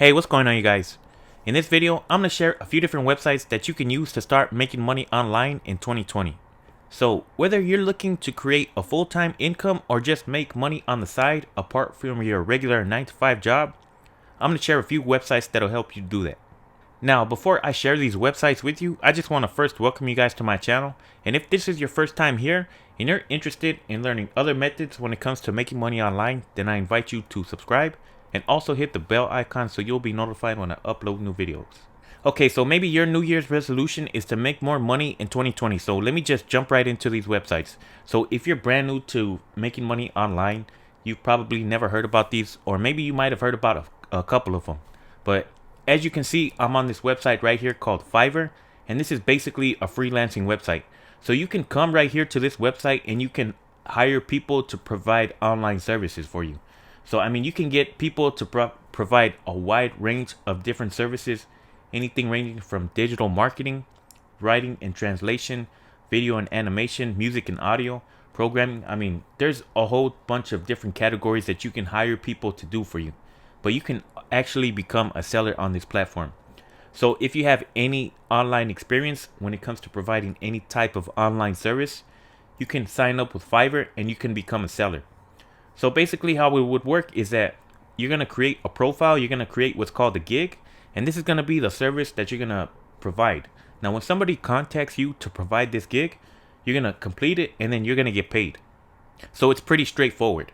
Hey, what's going on, you guys? In this video, I'm going to share a few different websites that you can use to start making money online in 2020. So, whether you're looking to create a full-time income or just make money on the side apart from your regular 9-to-5 job, I'm going to share a few websites that'll help you do that. Now, before I share these websites with you, I just want to first welcome you guys to my channel. And if this is your first time here and you're interested in learning other methods when it comes to making money online, then I invite you to subscribe and also hit the bell icon so you'll be notified when I upload new videos. Okay, so maybe your New Year's resolution is to make more money in 2020. So let me just jump right into these websites. So if you're brand new to making money online, you've probably never heard about these, or maybe you might have heard about a couple of them. But as you can see, I'm on this website right here called Fiverr, and this is basically a freelancing website. So you can come right here to this website and you can hire people to provide online services for you. So, I mean, you can get people to provide a wide range of different services, anything ranging from digital marketing, writing and translation, video and animation, music and audio, programming. I mean, there's a whole bunch of different categories that you can hire people to do for you. But you can actually become a seller on this platform. So if you have any online experience when it comes to providing any type of online service, you can sign up with Fiverr and you can become a seller. So basically how it would work is that you're going to create a profile, you're going to create what's called a gig, and this is going to be the service that you're going to provide. Now when somebody contacts you to provide this gig, you're going to complete it and then you're going to get paid. So it's pretty straightforward.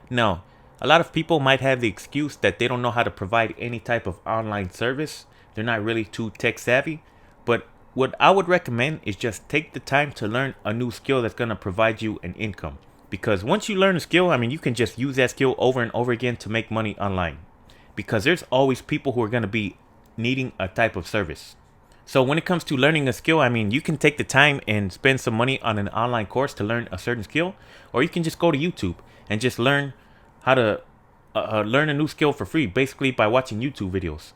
Now, a lot of people might have the excuse that they don't know how to provide any type of online service. They're not really too tech savvy. But what I would recommend is just take the time to learn a new skill that's going to provide you an income. Because once you learn a skill, I mean, you can just use that skill over and over again to make money online. Because there's always people who are going to be needing a type of service. So when it comes to learning a skill, I mean, you can take the time and spend some money on an online course to learn a certain skill. Or you can just go to YouTube and just learn how to learn a new skill for free, basically by watching YouTube videos.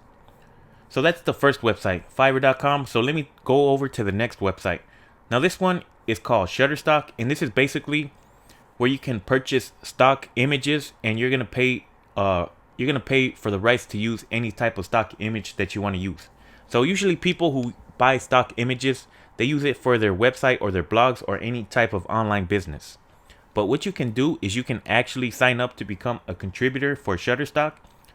So that's the first website, Fiverr.com. So let me go over to the next website. Now this one is called Shutterstock, and this is basically where you can purchase stock images, and you're gonna pay for the rights to use any type of stock image that you want to use. So usually people who buy stock images, they use it for their website or their blogs or any type of online business. But what you can do is you can actually sign up to become a contributor for Shutterstock.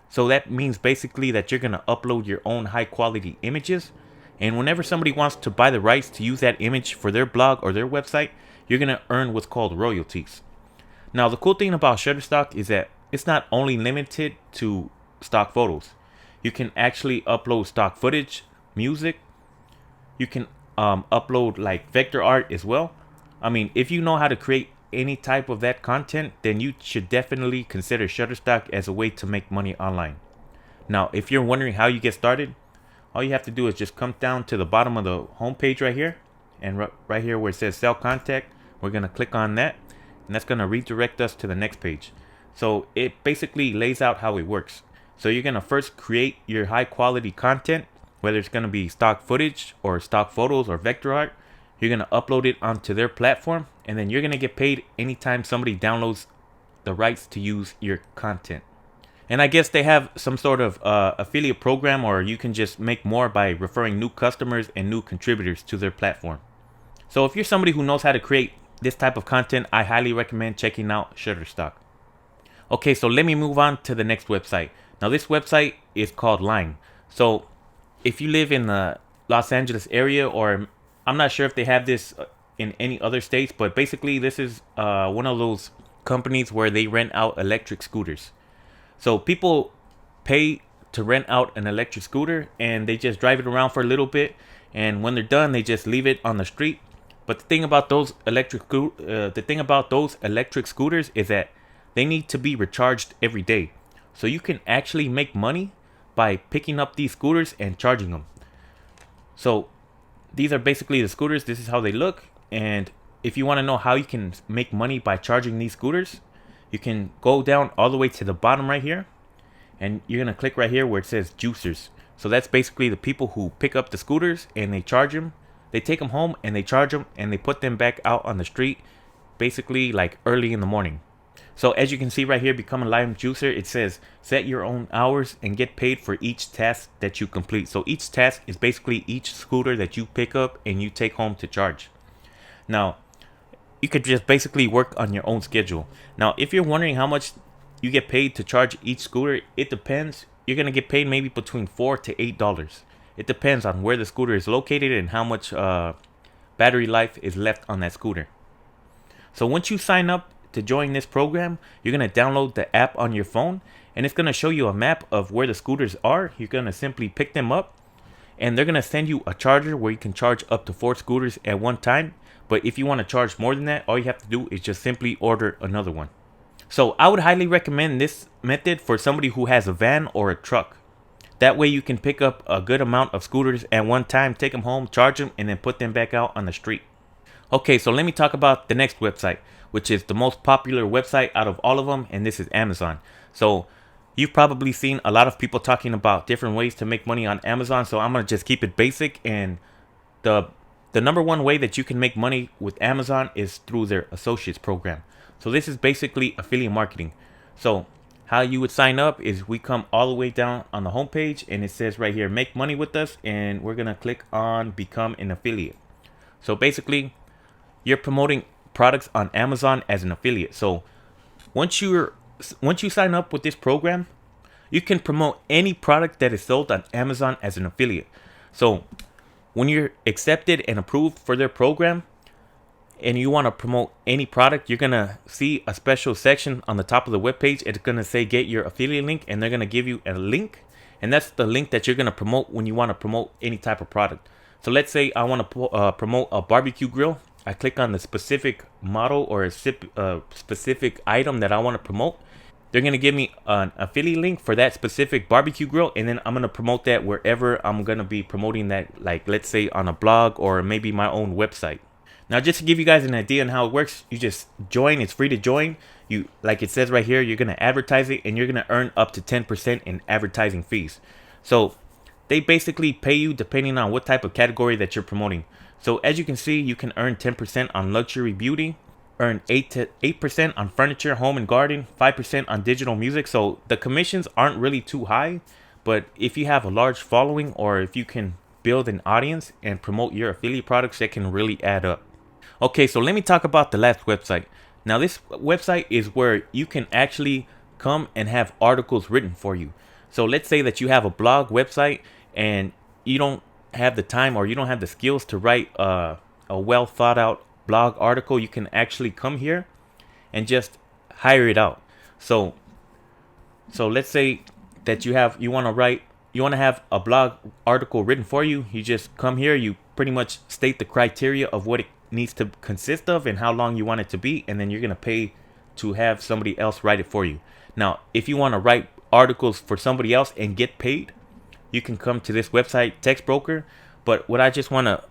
So that means basically that you're going to upload your own high quality images. And whenever somebody wants to buy the rights to use that image for their blog or their website, you're going to earn what's called royalties. Now, the cool thing about Shutterstock is that it's not only limited to stock photos. You can actually upload stock footage, music. You can upload like vector art as well. I mean, if you know how to create any type of that content, then you should definitely consider Shutterstock as a way to make money online. Now, if you're wondering how you get started, all you have to do is just come down to the bottom of the homepage right here, and right here where it says sell contact, we're going to click on that, and that's going to redirect us to the next page. So it basically lays out how it works. So you're going to first create your high quality content, whether it's going to be stock footage or stock photos or vector art. You're going to upload it onto their platform, and then you're going to get paid anytime somebody downloads the rights to use your content. And I guess they have some sort of affiliate program, or you can just make more by referring new customers and new contributors to their platform. So if you're somebody who knows how to create this type of content, I highly recommend checking out Shutterstock. Okay, so let me move on to the next website. Now this website is called Line. So if you live in the Los Angeles area, or I'm not sure if they have this in any other states, but basically this is one of those companies where they rent out electric scooters. So people pay to rent out an electric scooter, and they just drive it around for a little bit, and when they're done, they just leave it on the street. But the thing about those electric scooters is that they need to be recharged every day. So you can actually make money by picking up these scooters and charging them. So these are basically the scooters. This is how they look. And if you want to know how you can make money by charging these scooters, you can go down all the way to the bottom right here, and you're going to click right here where it says juicers. So that's basically the people who pick up the scooters and they charge them. They take them home and they charge them, and they put them back out on the street basically like early in the morning. So as you can see right here, become a live juicer, it says set your own hours and get paid for each task that you complete. So each task is basically each scooter that you pick up and you take home to charge. Now, you could just basically work on your own schedule. Now, if you're wondering how much you get paid to charge each scooter, it depends. You're gonna get paid maybe between $4 to $8. It depends on where the scooter is located and how much battery life is left on that scooter. So once you sign up to join this program, you're gonna download the app on your phone, and it's gonna show you a map of where the scooters are. You're gonna simply pick them up, and they're gonna send you a charger where you can charge up to 4 scooters at one time. But if you want to charge more than that, all you have to do is just simply order another one. So I would highly recommend this method for somebody who has a van or a truck. That way you can pick up a good amount of scooters at one time, take them home, charge them, and then put them back out on the street. Okay, so let me talk about the next website, which is the most popular website out of all of them, and this is Amazon. So you've probably seen a lot of people talking about different ways to make money on Amazon, so I'm going to just keep it basic. And the number one way that you can make money with Amazon is through their associates program. So this is basically affiliate marketing. So how you would sign up is we come all the way down on the homepage, and it says right here, make money with us, and we're going to click on become an affiliate. So basically, you're promoting products on Amazon as an affiliate. So once you sign up with this program, you can promote any product that is sold on Amazon as an affiliate. So when you're accepted and approved for their program and you want to promote any product, you're going to see a special section on the top of the webpage. It's going to say get your affiliate link, and they're going to give you a link, and that's the link that you're going to promote when you want to promote any type of product. So let's say I want to promote a barbecue grill. I click on the specific model or a specific item that I want to promote. They're going to give me an affiliate link for that specific barbecue grill, and then I'm going to promote that wherever I'm going to be promoting that, like let's say on a blog or maybe my own website. Now, just to give you guys an idea on how it works, you just join. It's free to join. You, like it says right here, you're going to advertise it, and you're going to earn up to 10% in advertising fees. So they basically pay you depending on what type of category that you're promoting. So as you can see, you can earn 10% on luxury beauty, earn 8% on furniture, home and garden, 5% on digital music. So the commissions aren't really too high, but if you have a large following or if you can build an audience and promote your affiliate products, that can really add up. Okay, so let me talk about the last website. Now this website is where you can actually come and have articles written for you. So let's say that you have a blog website and you don't have the time or you don't have the skills to write a well thought out blog article. You can actually come here and just hire it out. So let's say that you want to have a blog article written for you. You just come here, you pretty much state the criteria of what it needs to consist of and how long you want it to be, and then you're going to pay to have somebody else write it for you. Now, if you want to write articles for somebody else and get paid, you can come to this website, Text Broker. But what I just want to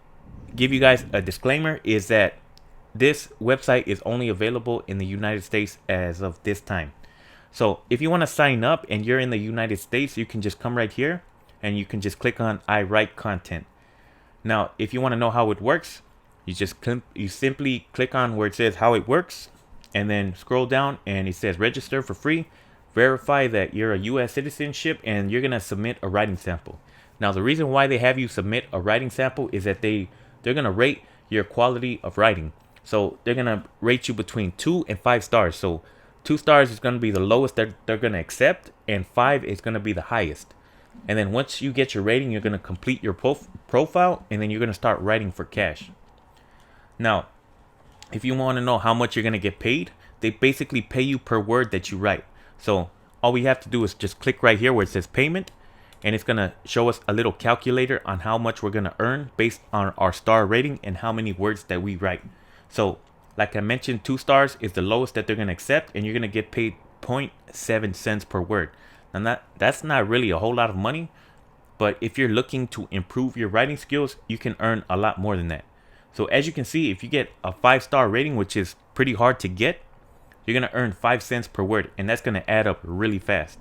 give you guys a disclaimer is that this website is only available in the United States as of this time. So if you want to sign up and you're in the United States, you can just come right here and you can just click on I write content. Now, if you want to know how it works, you simply click on where it says how it works, and then scroll down and it says register for free, verify that you're a US citizenship, and you're going to submit a writing sample. Now, the reason why they have you submit a writing sample is that they're going to rate your quality of writing. So they're going to rate you between 2 and 5 stars. So 2 stars is going to be the lowest that they're going to accept, and 5 is going to be the highest. And then once you get your rating, you're going to complete your profile, and then you're going to start writing for cash. Now, if you want to know how much you're going to get paid, they basically pay you per word that you write. So all we have to do is just click right here where it says payment, and it's going to show us a little calculator on how much we're going to earn based on our star rating and how many words that we write. So like I mentioned, 2 stars is the lowest that they're going to accept, and you're going to get paid 0.7 cents per word. Now that's not really a whole lot of money, but if you're looking to improve your writing skills, you can earn a lot more than that. So as you can see, if you get a 5-star rating, which is pretty hard to get, you're going to earn 5 cents per word, and that's going to add up really fast.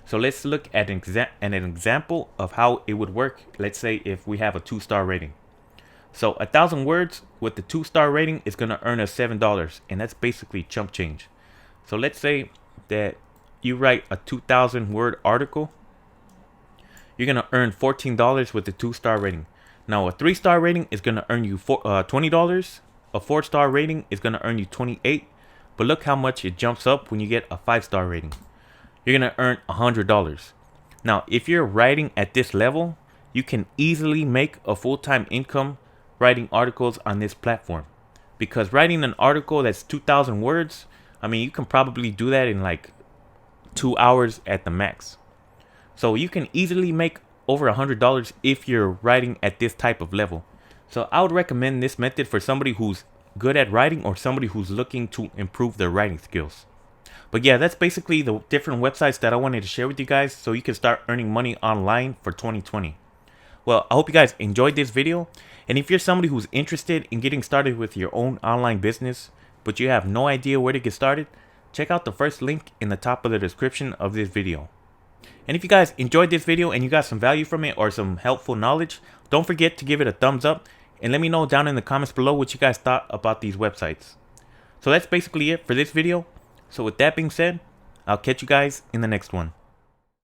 So let's look at an example of how it would work. Let's say if we have a 2-star rating. So 1,000 words with the 2-star rating is going to earn us $7, and that's basically chump change. So let's say that you write a 2,000 word article. You're going to earn $14 with the 2-star rating. Now a 3-star rating is going to earn you $20. A 4-star rating is going to earn you $28. But look how much it jumps up when you get a 5-star rating. You're going to earn $100. Now if you're writing at this level, you can easily make a full-time income writing articles on this platform. Because writing an article that's 2,000 words, I mean, you can probably do that in like 2 hours at the max. So you can easily make over $100 if you're writing at this type of level. So I would recommend this method for somebody who's good at writing or somebody who's looking to improve their writing skills. But yeah, that's basically the different websites that I wanted to share with you guys so you can start earning money online for 2020. Well, I hope you guys enjoyed this video. And if you're somebody who's interested in getting started with your own online business, but you have no idea where to get started, check out the first link in the top of the description of this video. And if you guys enjoyed this video and you got some value from it or some helpful knowledge, don't forget to give it a thumbs up and let me know down in the comments below what you guys thought about these websites. So that's basically it for this video. So with that being said, I'll catch you guys in the next one.